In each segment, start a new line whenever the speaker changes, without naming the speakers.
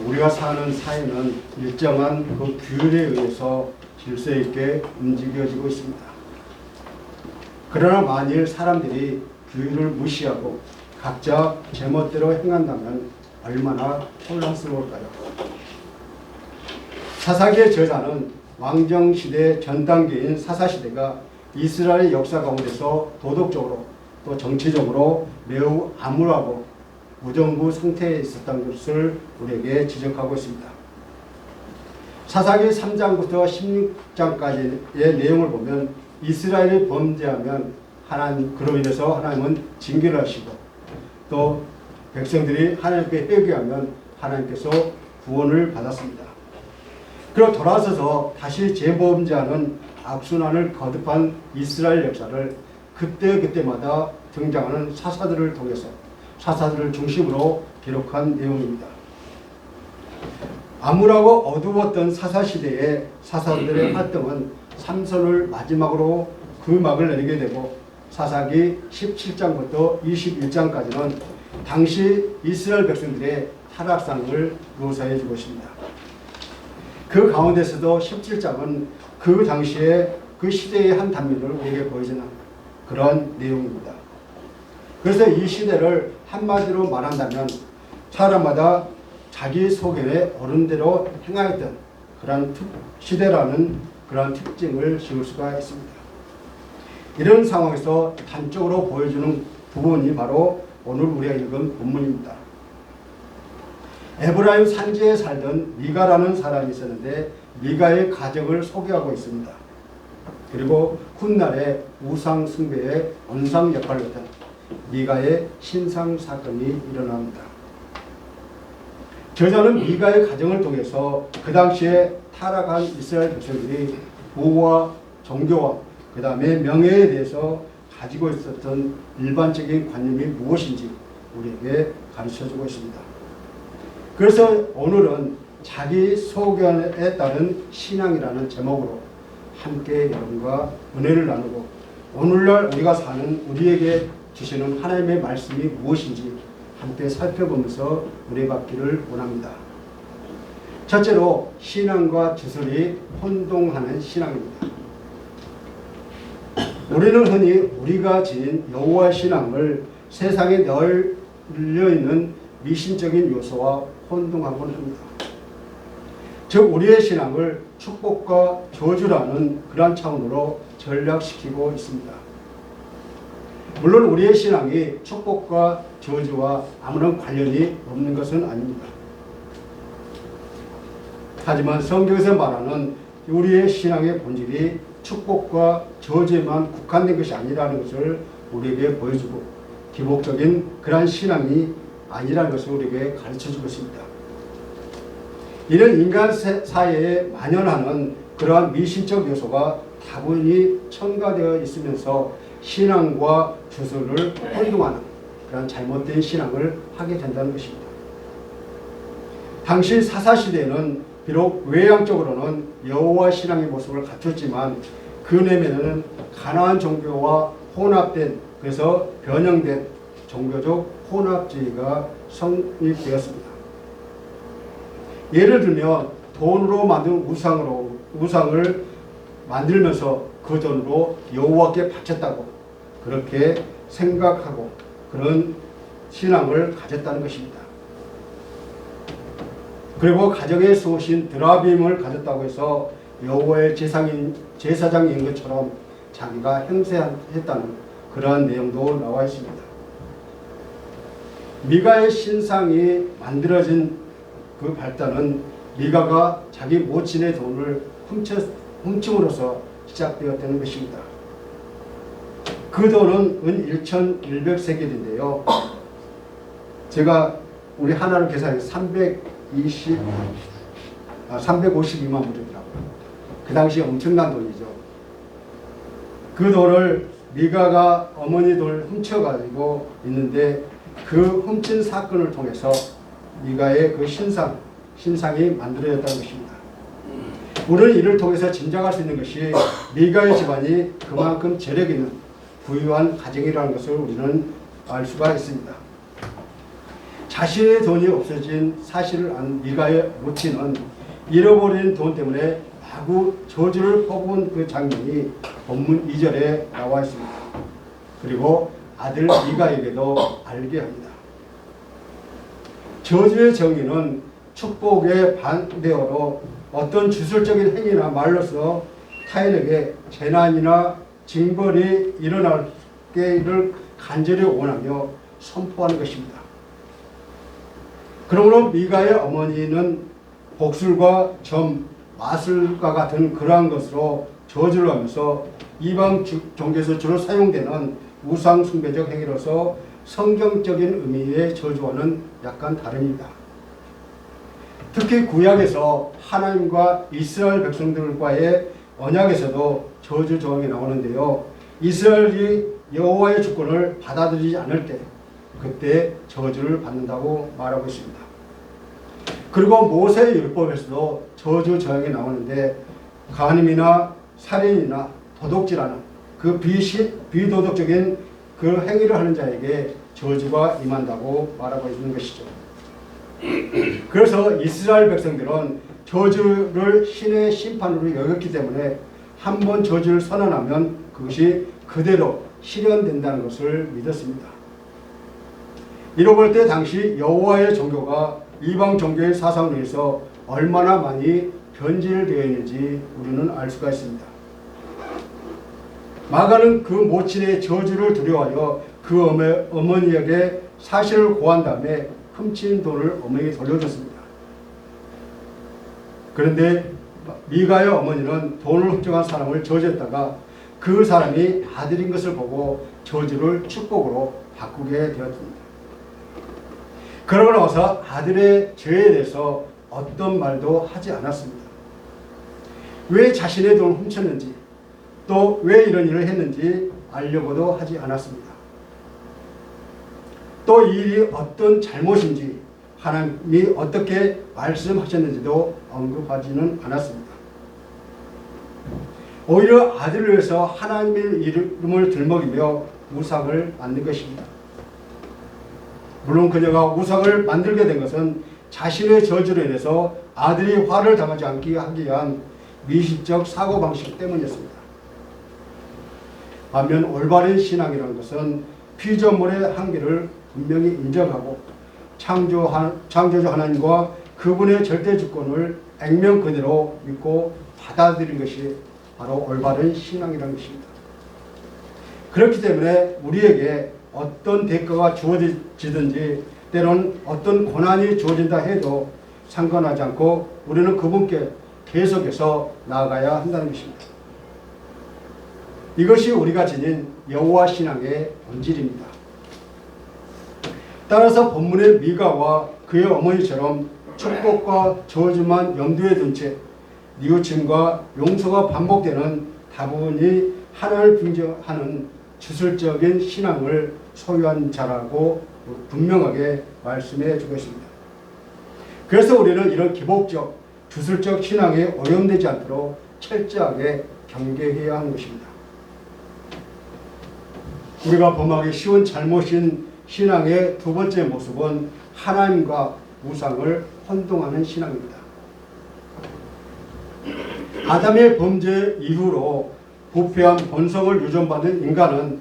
우리가 사는 사회는 일정한 그 규율에 의해서 질서 있게 움직여지고 있습니다. 그러나 만일 사람들이 규율을 무시하고 각자 제멋대로 행한다면 얼마나 혼란스러울까요? 사사기의 저자는 왕정시대 전 단계인 사사시대가 이스라엘의 역사 가운데서 도덕적으로 또 정치적으로 매우 암울하고 무정부 상태에 있었다는 것을 우리에게 지적하고 있습니다. 사사기 3장부터 16장까지의 내용을 보면 이스라엘이 범죄하면 그로 인해서 하나님은 징계를 하시고 또 백성들이 하나님께 회개하면 하나님께서 구원을 받았습니다. 그리고 돌아서서 다시 재범죄하는 악순환을 거듭한 이스라엘 역사를 그때마다 등장하는 사사들을 통해서 사사들을 중심으로 기록한 내용입니다. 암울하고 어두웠던 사사시대의 사사들의 활동은 삼손을 마지막으로 그 막을 내리게 되고 사사기 17장부터 21장까지는 당시 이스라엘 백성들의 타락상을 묘사해 주고 있습니다. 그 가운데서도 17장은 그 당시에 그 시대의 한 단면을 우리에게 보여주는 그런 내용입니다. 그래서 이 시대를 한마디로 말한다면 사람마다 자기 소견에 어른대로 행하였던 그런 시대라는 그런 특징을 지을 수가 있습니다. 이런 상황에서 단적으로 보여주는 부분이 바로 오늘 우리가 읽은 본문입니다. 에브라임 산지에 살던 미가라는 사람이 있었는데 미가의 가정을 소개하고 있습니다. 그리고 훗날에 우상 숭배의 원상 역할을 했던 미가의 신상 사건이 일어납니다. 저자는 미가의 가정을 통해서 그 당시에 타락한 이스라엘 백성들이 부와 종교와 그 다음에 명예에 대해서 가지고 있었던 일반적인 관념이 무엇인지 우리에게 가르쳐주고 있습니다. 그래서 오늘은 자기 소견에 따른 신앙이라는 제목으로 함께 여러분과 은혜를 나누고 오늘날 우리가 사는 우리에게 주시는 하나님의 말씀이 무엇인지 함께 살펴보면서 은혜받기를 원합니다. 첫째로 신앙과 주술이 혼동하는 신앙입니다. 우리는 흔히 우리가 지닌 여호와 신앙을 세상에 널려있는 미신적인 요소와 혼동하곤 합니다. 즉 우리의 신앙을 축복과 저주라는 그런 차원으로 전락시키고 있습니다. 물론 우리의 신앙이 축복과 저주와 아무런 관련이 없는 것은 아닙니다. 하지만 성경에서 말하는 우리의 신앙의 본질이 축복과 저주에만 국한된 것이 아니라는 것을 우리에게 보여주고 기복적인 그러한 신앙이 아니라는 것을 우리에게 가르쳐주고 있습니다. 이는 인간 사회에 만연하는 그러한 미신적 요소가 다분히 첨가되어 있으면서 신앙과 주술을 혼동하는 그런 잘못된 신앙을 하게 된다는 것입니다. 당시 사사시대에는 비록 외향적으로는 여호와 신앙의 모습을 갖췄지만 그 내면에는 가나안 종교와 혼합된 그래서 변형된 종교적 혼합주의가 성립되었습니다. 예를 들면 돈으로 만든 우상을 만들면서 그 돈으로 여호와께 바쳤다고 그렇게 생각하고 그런 신앙을 가졌다는 것입니다. 그리고 가정의 수호신 드라빔을 가졌다고 해서 여호와의 제사장인 것처럼 자기가 행세했다는 그러한 내용도 나와 있습니다. 미가의 신상이 만들어진 그 발단은 미가가 자기 모친의 돈을 훔침으로써 시작되었다는 것입니다. 그 돈은 은 1,100세겔인데요. 제가 우리 하나로 계산해서 352만 불이더라고요. 그 당시 엄청난 돈이죠. 그 돈을 미가가 어머니 돈을 훔쳐가지고 있는데 그 훔친 사건을 통해서 미가의 그 신상이 만들어졌다는 것입니다. 우리는 이를 통해서 짐작할 수 있는 것이 미가의 집안이 그만큼 재력 있는 부유한 가정이라는 것을 우리는 알 수가 있습니다. 자신의 돈이 없어진 사실을 안 미가의 모친은 잃어버린 돈 때문에 마구 저주를 퍼부은 그 장면이 본문 2절에 나와 있습니다. 그리고 아들 미가에게도 알게 합니다. 저주의 정의는 축복의 반대어로 어떤 주술적인 행위나 말로서 타인에게 재난이나 징벌이 일어나기를 간절히 원하며 선포하는 것입니다. 그러므로 미가의 어머니는 복술과 점, 마술과 같은 그러한 것으로 저주를 하면서 이방 종교에서 주로 사용되는 우상 숭배적 행위로서 성경적인 의미의 저주와는 약간 다릅니다. 특히 구약에서 하나님과 이스라엘 백성들과의 언약에서도 저주 조항이 나오는데요. 이스라엘이 여호와의 주권을 받아들이지 않을 때 그때 저주를 받는다고 말하고 있습니다. 그리고 모세의 율법에서도 저주 조항이 나오는데 간음이나 살인이나 도둑질하는 그 비도덕적인 그 행위를 하는 자에게 저주가 임한다고 말하고 있는 것이죠. 그래서 이스라엘 백성들은 저주를 신의 심판으로 여겼기 때문에 한 번 저주를 선언하면 그것이 그대로 실현된다는 것을 믿었습니다. 이로 볼 때 당시 여호와의 종교가 이방 종교의 사상으로 인해서 얼마나 많이 변질되어 있는지 우리는 알 수가 있습니다. 마가는 그 모친의 저주를 두려워하여 그 어머니에게 사실을 고한 다음에 훔친 돈을 어머니에게 돌려줬습니다. 그런데 미가의 어머니는 돈을 훔쳐간 사람을 저주했다가 그 사람이 아들인 것을 보고 저주를 축복으로 바꾸게 되었습니다. 그러고 나서 아들의 죄에 대해서 어떤 말도 하지 않았습니다. 왜 자신의 돈을 훔쳤는지 또 왜 이런 일을 했는지 알려고도 하지 않았습니다. 또 이 일이 어떤 잘못인지 하나님이 어떻게 말씀하셨는지도 언급하지는 않았습니다. 오히려 아들을 위해서 하나님의 이름을 들먹이며 우상을 만든 것입니다. 물론 그녀가 우상을 만들게 된 것은 자신의 저주로 인해서 아들이 화를 당하지 않게 하기 위한 미신적 사고방식 때문이었습니다. 반면 올바른 신앙이라는 것은 피조물의 한계를 분명히 인정하고 창조주 하나님과 그분의 절대 주권을 액면 그대로 믿고 받아들인 것이 바로 올바른 신앙이라는 것입니다. 그렇기 때문에 우리에게 어떤 대가가 주어지든지 때로는 어떤 고난이 주어진다 해도 상관하지 않고 우리는 그분께 계속해서 나아가야 한다는 것입니다. 이것이 우리가 지닌 여호와 신앙의 본질입니다. 따라서 본문의 미가와 그의 어머니처럼 축복과 저주만 염두에 둔 채 뉘우침과 용서가 반복되는 다분히 하나님을 빙자하는 주술적인 신앙을 소유한 자라고 분명하게 말씀해 주고 있습니다. 그래서 우리는 이런 기복적, 주술적 신앙에 오염되지 않도록 철저하게 경계해야 하는 것입니다. 우리가 범하기 쉬운 잘못인 신앙의 두 번째 모습은 하나님과 우상을 혼동하는 신앙입니다. 아담의 범죄 이후로 부패한 본성을 유전받은 인간은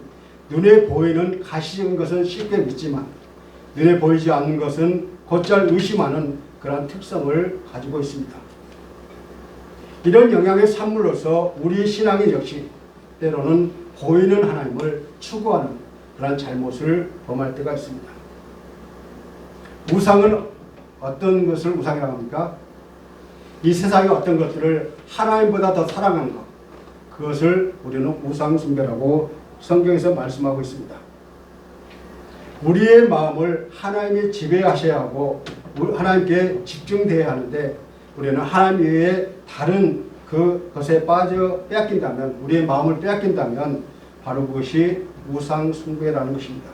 눈에 보이는 가시적인 것은 쉽게 믿지만 눈에 보이지 않는 것은 곧잘 의심하는 그런 특성을 가지고 있습니다. 이런 영향의 산물로서 우리 신앙인 역시 때로는 보이는 하나님을 추구하는 그런 잘못을 범할 때가 있습니다. 우상은 어떤 것을 우상이라고 합니까? 이 세상의 어떤 것들을 하나님보다 더 사랑하는 것, 그것을 우리는 우상 숭배라고 성경에서 말씀하고 있습니다. 우리의 마음을 하나님이 지배하셔야 하고 하나님께 집중되어야 하는데 우리는 하나님 외에 다른 그것에 빠져 빼앗긴다면, 우리의 마음을 빼앗긴다면 바로 그것이 우상 숭배라는 것입니다.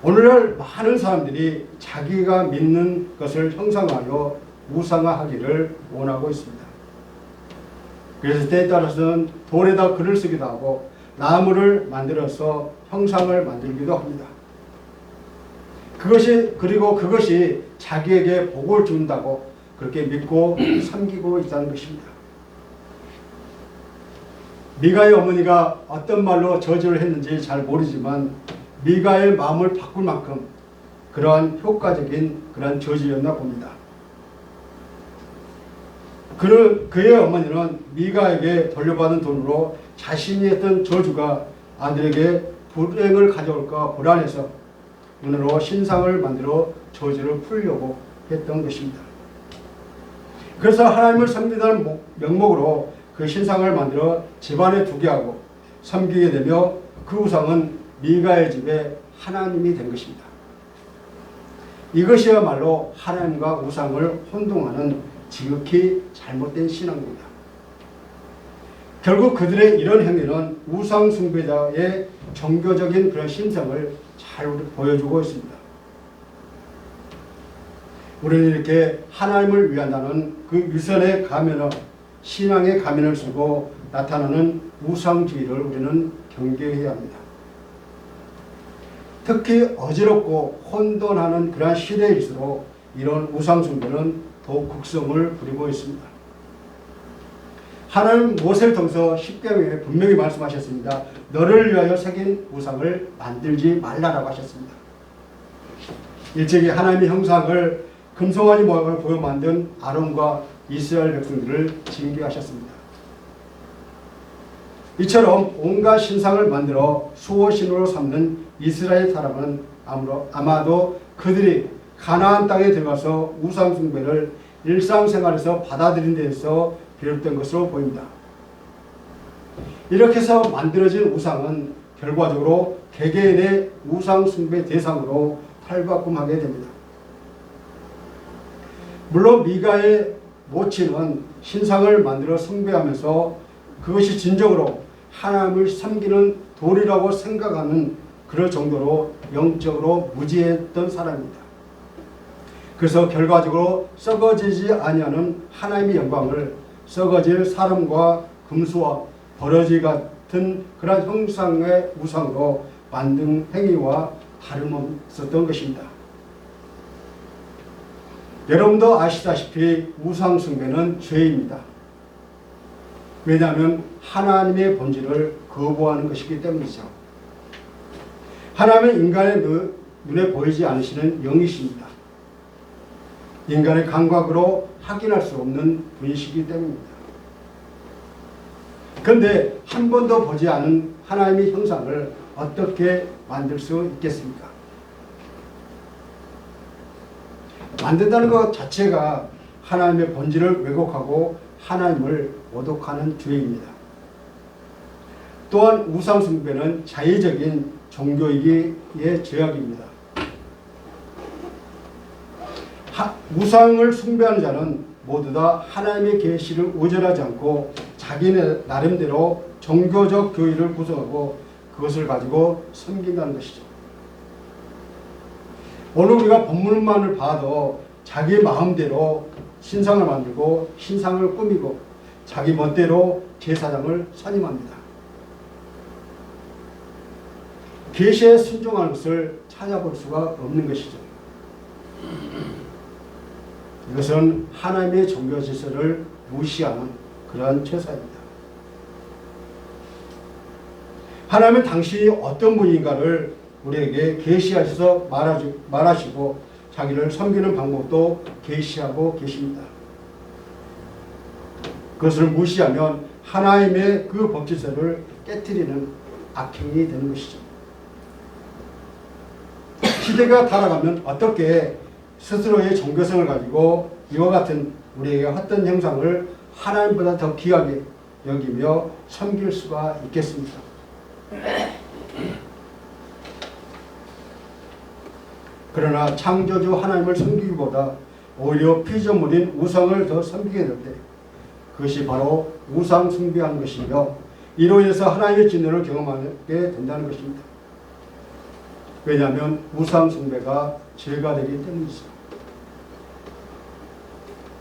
오늘날 많은 사람들이 자기가 믿는 것을 형상화하여 우상화하기를 원하고 있습니다. 그래서 때에 따라서는 돌에다 글을 쓰기도 하고 나무를 만들어서 형상을 만들기도 합니다. 그것이 자기에게 복을 준다고 그렇게 믿고 섬기고 있다는 것입니다. 미가의 어머니가 어떤 말로 저주를 했는지 잘 모르지만 미가의 마음을 바꿀 만큼 그러한 효과적인 그러한 저주였나 봅니다. 그의 어머니는 미가에게 돌려받은 돈으로 자신이 했던 저주가 아들에게 불행을 가져올까 불안해서 눈으로 신상을 만들어 저주를 풀려고 했던 것입니다. 그래서 하나님을 섬기다는 명목으로 그 신상을 만들어 집안에 두게 하고 섬기게 되며 그 우상은 미가의 집에 하나님이 된 것입니다. 이것이야말로 하나님과 우상을 혼동하는 지극히 잘못된 신앙입니다. 결국 그들의 이런 행위는 우상 숭배자의 종교적인 그런 심성을 잘 보여주고 있습니다. 우리는 이렇게 하나님을 위한다는 그 유선의 가면을 신앙의 가면을 쓰고 나타나는 우상주의를 우리는 경계해야 합니다. 특히 어지럽고 혼돈하는 그러한 시대일수록 이런 우상숭배는 더욱 극성을 부리고 있습니다. 하나님 모세를 통해서 십계명에 분명히 말씀하셨습니다. 너를 위하여 새긴 우상을 만들지 말라라고 하셨습니다. 일찍이 하나님의 형상을 금송아지 모양을 보여 만든 아론과 이스라엘 백성들을 징계하셨습니다. 이처럼 온갖 신상을 만들어 수호신으로 삼는 이스라엘 사람은 아마도 그들이 가나안 땅에 들어가서 우상 숭배를 일상생활에서 받아들인 데에서 비롯된 것으로 보입니다. 이렇게 해서 만들어진 우상은 결과적으로 개개인의 우상 숭배 대상으로 탈바꿈하게 됩니다. 물론 미가의 모친은 신상을 만들어 숭배하면서 그것이 진정으로 하나님을 섬기는 도리라고 생각하는 그럴 정도로 영적으로 무지했던 사람입니다. 그래서 결과적으로 썩어지지 아니하는 하나님의 영광을 썩어질 사람과 금수와 버러지 같은 그런 형상의 우상으로 만든 행위와 다름없었던 것입니다. 여러분도 아시다시피 우상 숭배는 죄입니다. 왜냐하면 하나님의 본질을 거부하는 것이기 때문이죠. 하나님은 인간의 눈에 보이지 않으시는 영이십니다. 인간의 감각으로 확인할 수 없는 분이시기 때문입니다. 그런데 한 번도 보지 않은 하나님의 형상을 어떻게 만들 수 있겠습니까? 만든다는 것 자체가 하나님의 본질을 왜곡하고 하나님을 모독하는 죄입니다. 또한 우상 숭배는 자의적인 종교이기의 죄악입니다. 우상을 숭배하는 자는 모두 다 하나님의 계시를 의존하지 않고 자기네 나름대로 종교적 교리를 구성하고 그것을 가지고 섬긴다는 것이죠. 오늘 우리가 본문만을 봐도 자기 마음대로 신상을 만들고 신상을 꾸미고 자기 멋대로 제사장을 선임합니다. 계시에 순종하는 것을 찾아볼 수가 없는 것이죠. 이것은 하나님의 종교 질서를 무시하는 그러한 죄사입니다. 하나님은 당신이 어떤 분인가를 우리에게 계시하셔서 말하시고 자기를 섬기는 방법도 계시하고 계십니다. 그것을 무시하면 하나님의 그 법질서를 깨트리는 악행이 되는 것이죠. 시대가 달아가면 어떻게 스스로의 종교성을 가지고 이와 같은 우리에게 헛된 형상을 하나님보다 더 귀하게 여기며 섬길 수가 있겠습니까? 그러나 창조주 하나님을 섬기기보다 오히려 피조물인 우상을 더 섬기게 될 때 그것이 바로 우상 숭배하는 것이며 이로 인해서 하나님의 진노를 경험하게 된다는 것입니다. 왜냐하면 우상 숭배가 죄가 되기 때문이죠.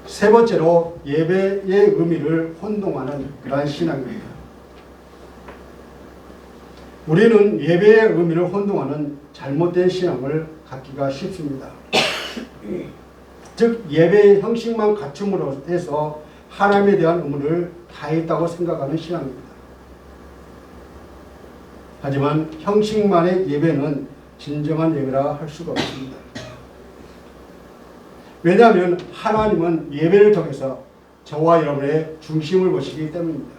세 번째로 예배의 의미를 혼동하는 그러한 신앙입니다. 우리는 예배의 의미를 혼동하는 잘못된 신앙을 갖기가 쉽습니다. 즉 예배의 형식만 갖춤으로 해서 하나님에 대한 의무를 다했다고 생각하는 신앙입니다. 하지만 형식만의 예배는 진정한 예배라 할 수가 없습니다. 왜냐하면 하나님은 예배를 통해서 저와 여러분의 중심을 보시기 때문입니다.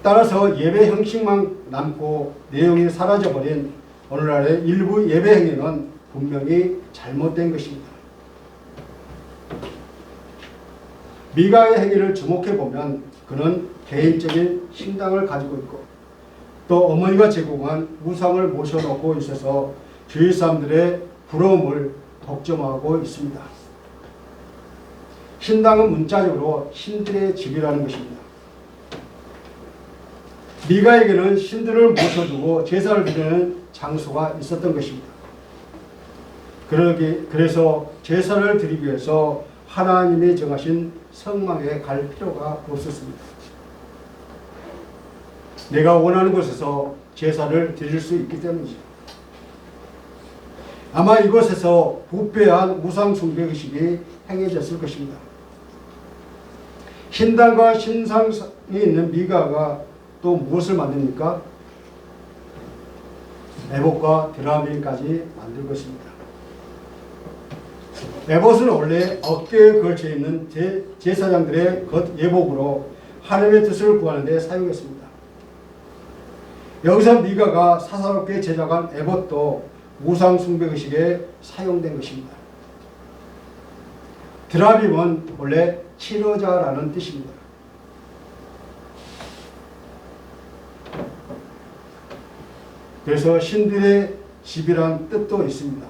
따라서 예배 형식만 남고 내용이 사라져버린 오늘날의 일부 예배 행위는 분명히 잘못된 것입니다. 미가의 행위를 주목해보면 그는 개인적인 신당을 가지고 있고 또 어머니가 제공한 우상을 모셔놓고 있어서 주위 사람들의 부러움을 독점하고 있습니다. 신당은 문자적으로 신들의 집이라는 것입니다. 미가에게는 신들을 모셔두고 제사를 드리는 장소가 있었던 것입니다. 그래서 제사를 드리기 위해서 하나님이 정하신 성막에 갈 필요가 없었습니다. 내가 원하는 곳에서 제사를 드릴 수 있기 때문이죠. 아마 이곳에서 부패한 우상 숭배 의식이 행해졌을 것입니다. 신당과 신상이 있는 미가가 또 무엇을 만듭니까? 에봇과 드라빔까지 만들 것입니다. 에봇은 원래 어깨에 걸쳐 있는 제사장들의 겉예복으로 하나님의 뜻을 구하는 데 사용했습니다. 여기서 미가가 사사롭게 제작한 에봇도 우상 숭배 의식에 사용된 것입니다. 드라빔은 원래 치료자라는 뜻입니다. 그래서 신들의 집이란 뜻도 있습니다.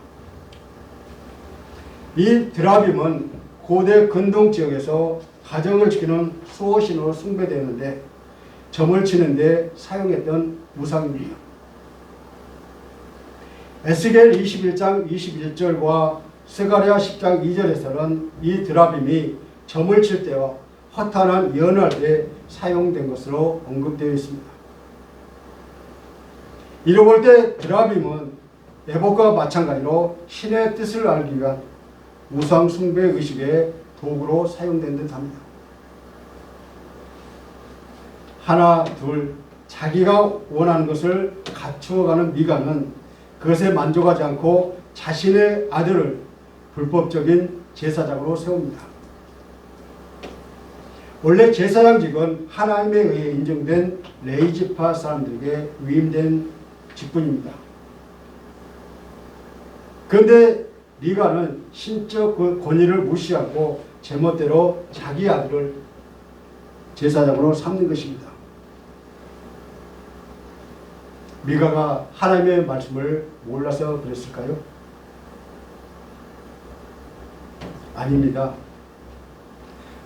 이 드라빔은 고대 근동 지역에서 가정을 지키는 수호신으로 숭배되었는데 점을 치는 데 사용했던 우상입니다. 에스겔 21장 21절과 스가랴 10장 2절에서는 이 드라빔이 점을 칠 때와 허탄한 예언할 때 사용된 것으로 언급되어 있습니다. 이로 볼 때 드라빔은 에봇과 마찬가지로 신의 뜻을 알기 위한 우상 숭배 의식의 도구로 사용된 듯합니다. 하나, 둘, 자기가 원하는 것을 갖추어가는 미가는 그것에 만족하지 않고 자신의 아들을 불법적인 제사장으로 세웁니다. 원래 제사장직은 하나님에 의해 인정된 레위지파 사람들에게 위임된 직분입니다. 그런데 미가는 신적 권위를 무시하고 제멋대로 자기 아들을 제사장으로 삼는 것입니다. 미가가 하나님의 말씀을 몰라서 그랬을까요? 아닙니다.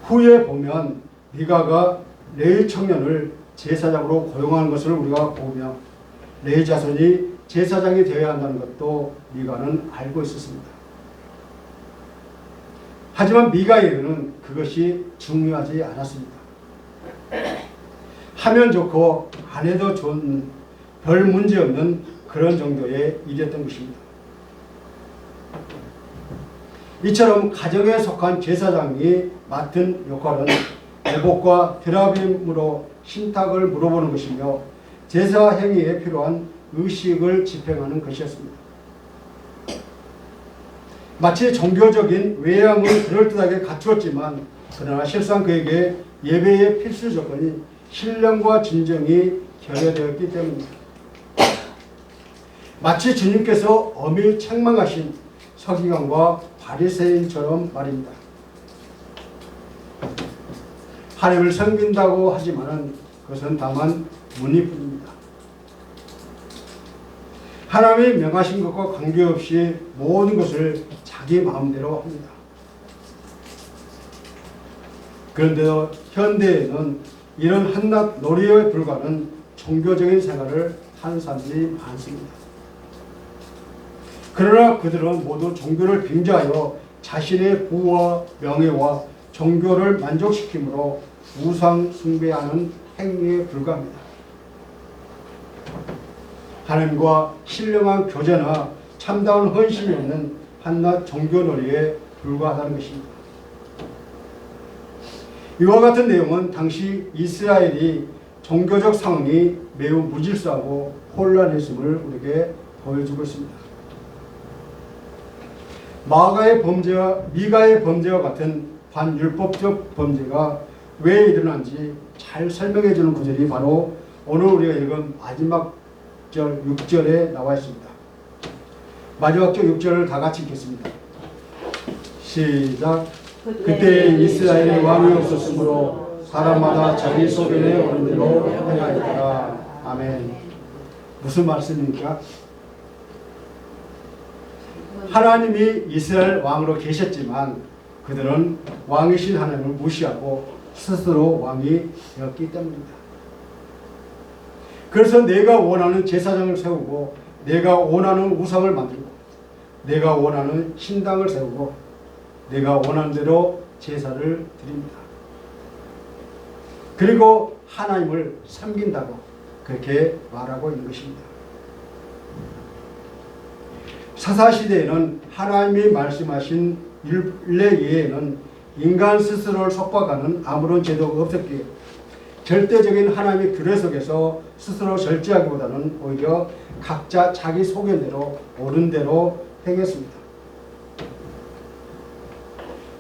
후에 보면 미가가 레위 청년을 제사장으로 고용하는 것을 우리가 보며 레위 자손이 제사장이 되어야 한다는 것도 미가는 알고 있었습니다. 하지만 미가에게는 그것이 중요하지 않았습니다. 하면 좋고 안 해도 좋은 별 문제 없는 그런 정도의 일이었던 것입니다. 이처럼 가정에 속한 제사장이 맡은 역할은 에봇과 드라빔으로 신탁을 물어보는 것이며 제사 행위에 필요한 의식을 집행하는 것이었습니다. 마치 종교적인 외양을 그럴듯하게 갖추었지만 그러나 실상 그에게 예배의 필수 조건이 신령과 진정이 결여되었기 때문입니다. 마치 주님께서 엄히 책망하신 서기관과 바리새인처럼 말입니다. 하나님을 섬긴다고 하지만 그것은 다만 문의뿐입니다. 하나님이 명하신 것과 관계없이 모든 것을 자기 마음대로 합니다. 그런데도 현대에는 이런 한낱 놀이에 불과한 종교적인 생활을 하는 사람들이 많습니다. 그러나 그들은 모두 종교를 빙자하여 자신의 부와 명예와 종교를 만족시키므로 우상 숭배하는 행위에 불과합니다. 하나님과 신령한 교제나 참다운 헌신이 없는 한낱 종교놀이에 불과하다는 것입니다. 이와 같은 내용은 당시 이스라엘이 종교적 상황이 매우 무질서하고 혼란했음을 우리에게 보여주고 있습니다. 미가의 범죄와 같은 반율법적 범죄가 왜 일어난지 잘 설명해 주는 구절이 바로 오늘 우리가 읽은 마지막 절 6절에 나와 있습니다. 마지막 절 6절을 다 같이 읽겠습니다. 시작. 그때 이스라엘의 왕이 없었으므로 사람마다 자기 소견에 오른 대로 행하였더라. 아멘. 무슨 말씀입니까? 하나님이 이스라엘 왕으로 계셨지만 그들은 왕이신 하나님을 무시하고 스스로 왕이 되었기 때문입니다. 그래서 내가 원하는 제사장을 세우고 내가 원하는 우상을 만들고 내가 원하는 신당을 세우고 내가 원하는 대로 제사를 드립니다. 그리고 하나님을 섬긴다고 그렇게 말하고 있는 것입니다. 사사시대에는 하나님이 말씀하신 율례 외에는 인간 스스로를 속박하는 아무런 제도가 없었기에 절대적인 하나님의 규례 속에서 스스로 절제하기보다는 오히려 각자 자기 소견대로 옳은 대로 행했습니다.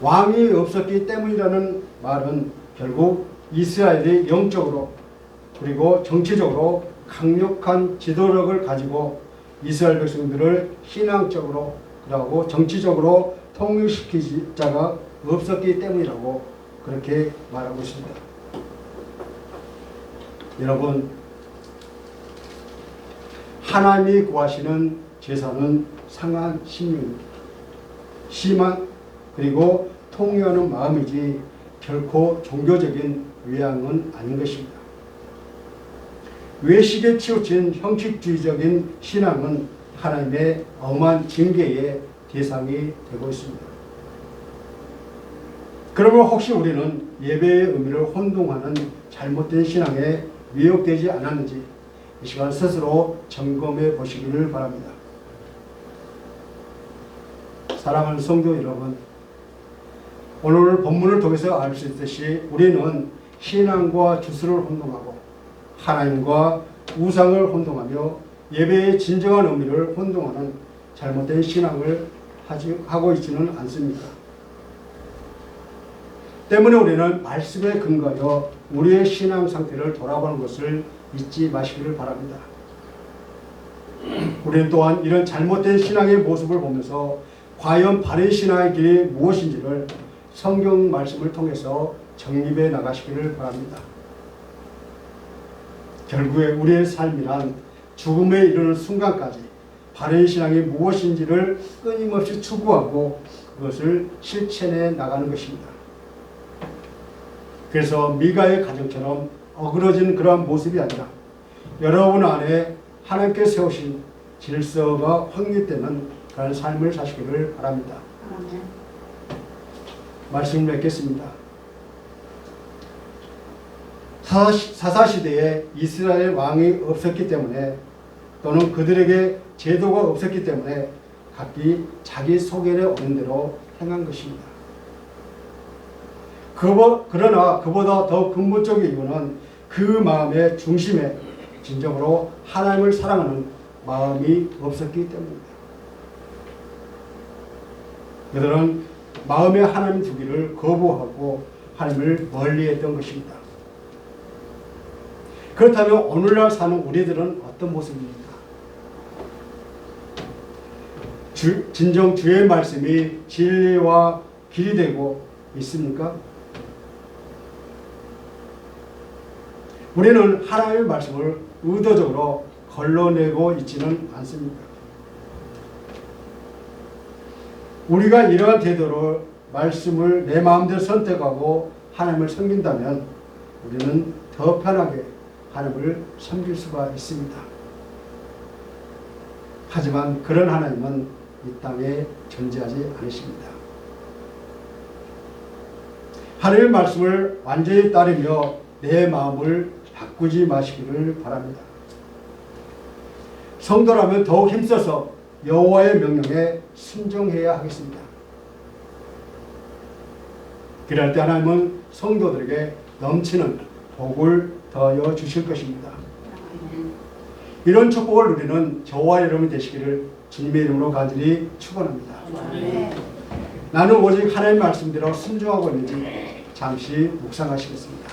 왕이 없었기 때문이라는 말은 결국 이스라엘이 영적으로 그리고 정치적으로 강력한 지도력을 가지고 이스라엘 백성들을 신앙적으로 그리고 정치적으로 통일시킬 자가 없었기 때문이라고 그렇게 말하고 있습니다. 여러분, 하나님이 구하시는 제사는 상한 심령입니다. 심한 그리고 통회하는 마음이지 결코 종교적인 외양은 아닌 것입니다. 외식에 치우친 형식주의적인 신앙은 하나님의 엄한 징계의 대상이 되고 있습니다. 그러면 혹시 우리는 예배의 의미를 혼동하는 잘못된 신앙에 미혹되지 않았는지 이 시간 스스로 점검해 보시기를 바랍니다. 사랑하는 성도 여러분, 오늘 본문을 통해서 알 수 있듯이 우리는 신앙과 주술을 혼동하고 하나님과 우상을 혼동하며 예배의 진정한 의미를 혼동하는 잘못된 신앙을 하고 있지는 않습니다. 때문에 우리는 말씀에 근거하여 우리의 신앙 상태를 돌아보는 것을 잊지 마시기를 바랍니다. 우리는 또한 이런 잘못된 신앙의 모습을 보면서 과연 바른 신앙의 길이 무엇인지를 성경 말씀을 통해서 정립해 나가시기를 바랍니다. 결국에 우리의 삶이란 죽음에 이르는 순간까지 바른 신앙이 무엇인지를 끊임없이 추구하고 그것을 실천해 나가는 것입니다. 그래서 미가의 가정처럼 어그러진 그러한 모습이 아니라 여러분 안에 하나님께 세우신 질서가 확립되는 그런 삶을 사시기를 바랍니다. 말씀을 맺겠습니다. 사사시대에 이스라엘 왕이 없었기 때문에 또는 그들에게 제도가 없었기 때문에 각기 자기 소견에 오는 대로 행한 것입니다. 그러나 그보다 더 근본적인 이유는 그 마음의 중심에 진정으로 하나님을 사랑하는 마음이 없었기 때문입니다. 그들은 마음에 하나님 두기를 거부하고 하나님을 멀리했던 것입니다. 그렇다면 오늘날 사는 우리들은 어떤 모습입니까? 진정 주의 말씀이 진리와 길이 되고 있습니까? 우리는 하나님의 말씀을 의도적으로 걸러내고 있지는 않습니다. 우리가 이러한 태도로 말씀을 내 마음대로 선택하고 하나님을 섬긴다면 우리는 더 편하게 하나님을 섬길 수가 있습니다. 하지만 그런 하나님은 이 땅에 존재하지 않으십니다. 하나님의 말씀을 완전히 따르며 내 마음을 바꾸지 마시기를 바랍니다. 성도라면 더욱 힘써서 여호와의 명령에 순종해야 하겠습니다. 그럴 때 하나님은 성도들에게 넘치는 복을 더하여 주실 것입니다. 이런 축복을 누리는 저와 여러분이 되시기를 주님의 이름으로 간절히 축원합니다. 나는 오직 하나님의 말씀대로 순종하고 있는지 잠시 묵상하시겠습니다.